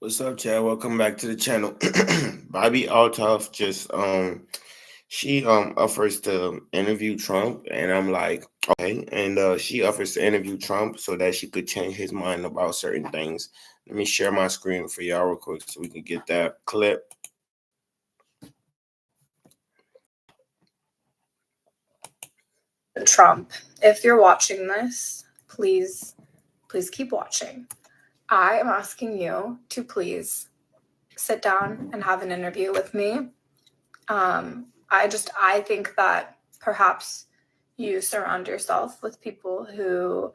What's up, Chad? Welcome back to the channel. Bobbi Althoff just she offers to interview Trump, and I'm like, okay. And she offers to interview Trump so that she could change his mind about certain things. Let me share my screen for y'all real quick so we can get that clip. Trump, if you're watching this, please keep watching. I am asking you to please sit down and have an interview with me. I think that perhaps you surround yourself with people who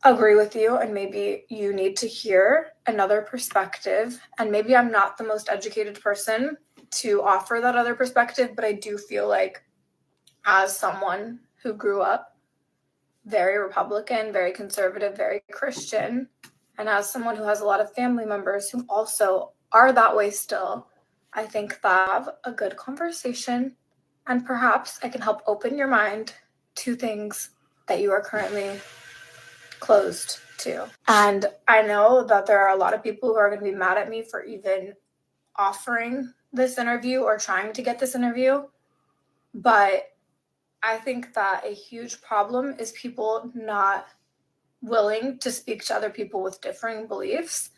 agree with you, and maybe you need to hear another perspective. And maybe I'm not the most educated person to offer that other perspective, but I do feel like, as someone who grew up very Republican, very conservative, very Christian, and as someone who has a lot of family members who also are that way still, I think that I have a good conversation, and perhaps I can help open your mind to things that you are currently closed to. And I know that there are a lot of people who are going to be mad at me for even offering this interview or trying to get this interview, but I think that a huge problem is people not willing to speak to other people with differing beliefs.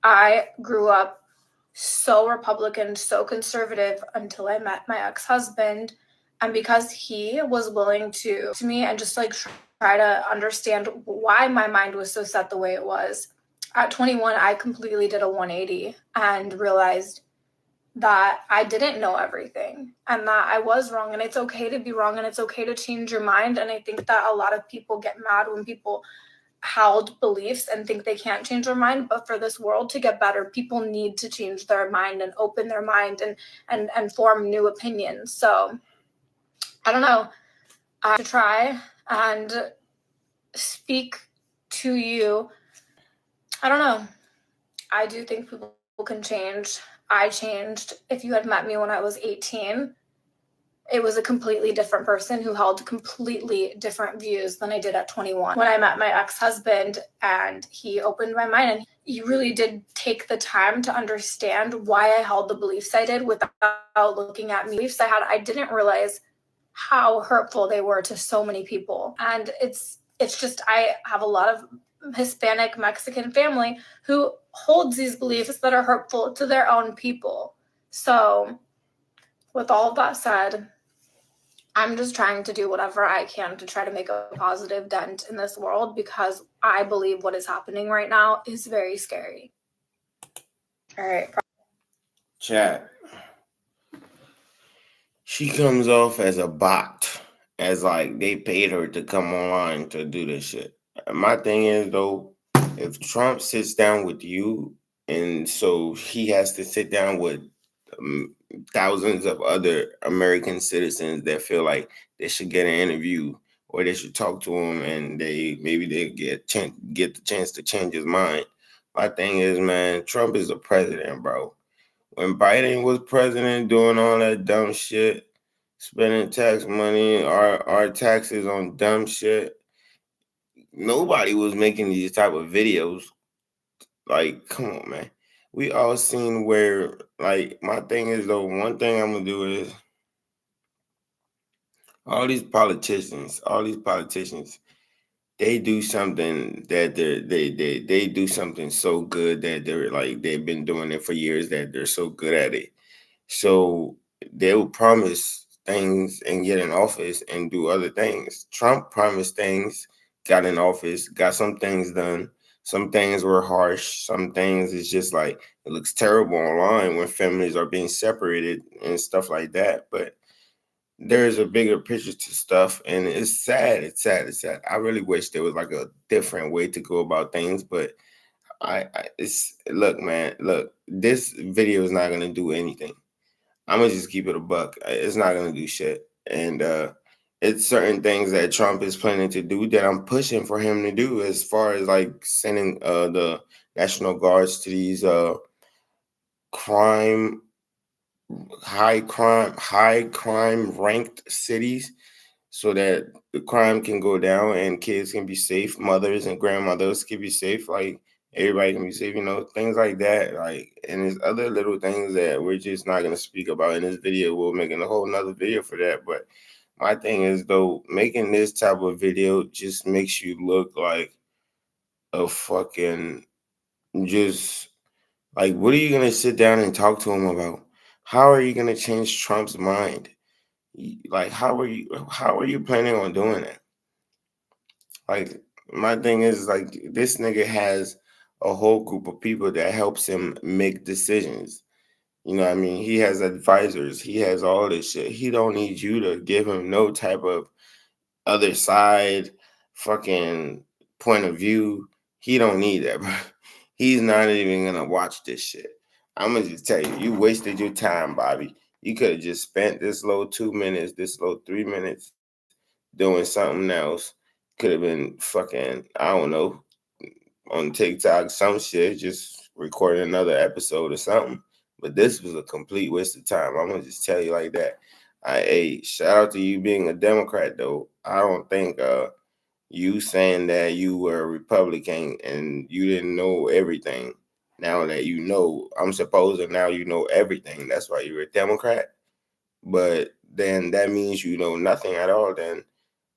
I grew up so Republican, so conservative until I met my ex-husband. And because he was willing to me and just like try to understand why my mind was so set the way it was, at 21, I completely did a 180 and realized that I didn't know everything and that I was wrong, and it's okay to be wrong, and it's okay to change your mind. And I think that a lot of people get mad when people held beliefs and think they can't change their mind, but for this world to get better, people need to change their mind and open their mind and form new opinions. So I don't know. I have to try and speak to you. I don't know. I do think people can change. I changed. If you had met me when I was 18, it was a completely different person who held completely different views than I did at 21. When I met my ex-husband, and he opened my mind, and he really did take the time to understand why I held the beliefs I did without looking at me. Beliefs I had, I didn't realize how hurtful they were to so many people. And it's just, I have a lot of Hispanic Mexican family who holds these beliefs that are hurtful to their own people. So with all of that said, I'm just trying to do whatever I can to try to make a positive dent in this world, because I believe what is happening right now is very scary. All right. Chat. She comes off as a bot, as like they paid her to come online to do this shit. My thing is though, if Trump sits down with you, and so he has to sit down with thousands of other American citizens that feel like they should get an interview or they should talk to him, and they get the chance to change his mind. My thing is, man, Trump is the president, bro. When Biden was president, doing all that dumb shit, spending tax money, our taxes on dumb shit, nobody was making these type of videos. Like, come on, man. We all seen where, like, my thing is though, one thing I'm gonna do is all these politicians, they do something that they do something so good that they're like they've been doing it for years that they're so good at it. So they will promise things and get in office and do other things. Trump promised things, got in office, got some things done. Some things were harsh. Some things is just like it looks terrible online when families are being separated and stuff like that. But there's a bigger picture to stuff, and it's sad. It's sad. It's sad. I really wish there was like a different way to go about things, but it's look, man. Look, this video is not gonna do anything. I'm gonna just keep it a buck. It's not gonna do shit, and it's certain things that Trump is planning to do that I'm pushing for him to do, as far as like sending the National Guards to these crime high crime ranked cities, so that the crime can go down and kids can be safe, mothers and grandmothers can be safe. Like everybody can be safe, things like that. Like, and there's other little things that we're just not gonna speak about in this video. We're making a whole nother video for that. But my thing is though, making this type of video just makes you look like a fucking just like, what are you gonna sit down and talk to him about? How are you gonna change Trump's mind? Like, how are you planning on doing that? Like, my thing is like, this nigga has a whole group of people that helps him make decisions. You know what I mean? He has advisors. He has all this shit. He don't need you to give him no type of other side fucking point of view. He don't need that, bro. He's not even gonna watch this shit. I'm gonna just tell you, you wasted your time, Bobby. You could have just spent this little 2 minutes, this little 3 minutes doing something else. Could have been fucking, I don't know, on TikTok, some shit, just recording another episode or something. But this was a complete waste of time. I'm gonna just tell you like that. Hey, shout out to you being a Democrat though. I don't think you saying that you were a Republican and you didn't know everything. Now that you know, I'm supposing now you know everything. That's why you're a Democrat. But then that means you know nothing at all. Then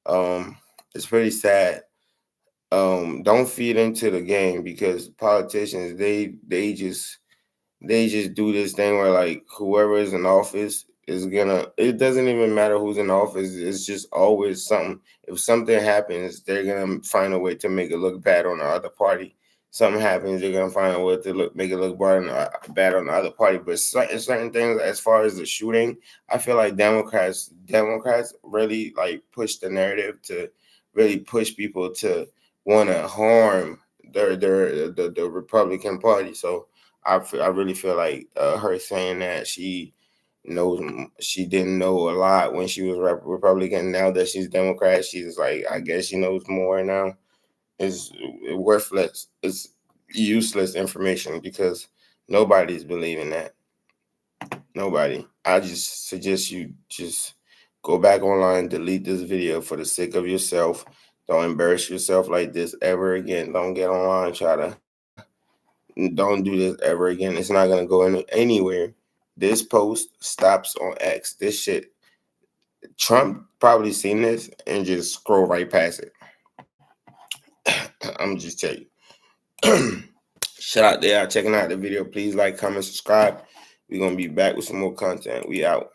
um, it's pretty sad. Don't feed into the game because politicians they just do this thing where like whoever is in office is gonna, it doesn't even matter who's in office, it's just always something. If something happens, they're gonna find a way to make it look bad on the other party. Something happens, they're gonna find a way to make it look bad on the other party. But certain things, as far as the shooting, I feel like Democrats really like push the narrative to really push people to want to harm the Republican Party. So I really feel like her saying that knows she didn't know a lot when she was Republican. Now that she's Democrat, she's like, I guess she knows more now. It's worthless. It's useless information because nobody's believing that. Nobody. I just suggest you just go back online, delete this video for the sake of yourself. Don't embarrass yourself like this ever again. Don't get online and try to don't do this ever again. It's not gonna go anywhere. This post stops on X. This shit, Trump probably seen this and just scroll right past it. I'm just tell you. Shout out there, checking out the video. Please like, comment, subscribe. We're gonna be back with some more content. We out.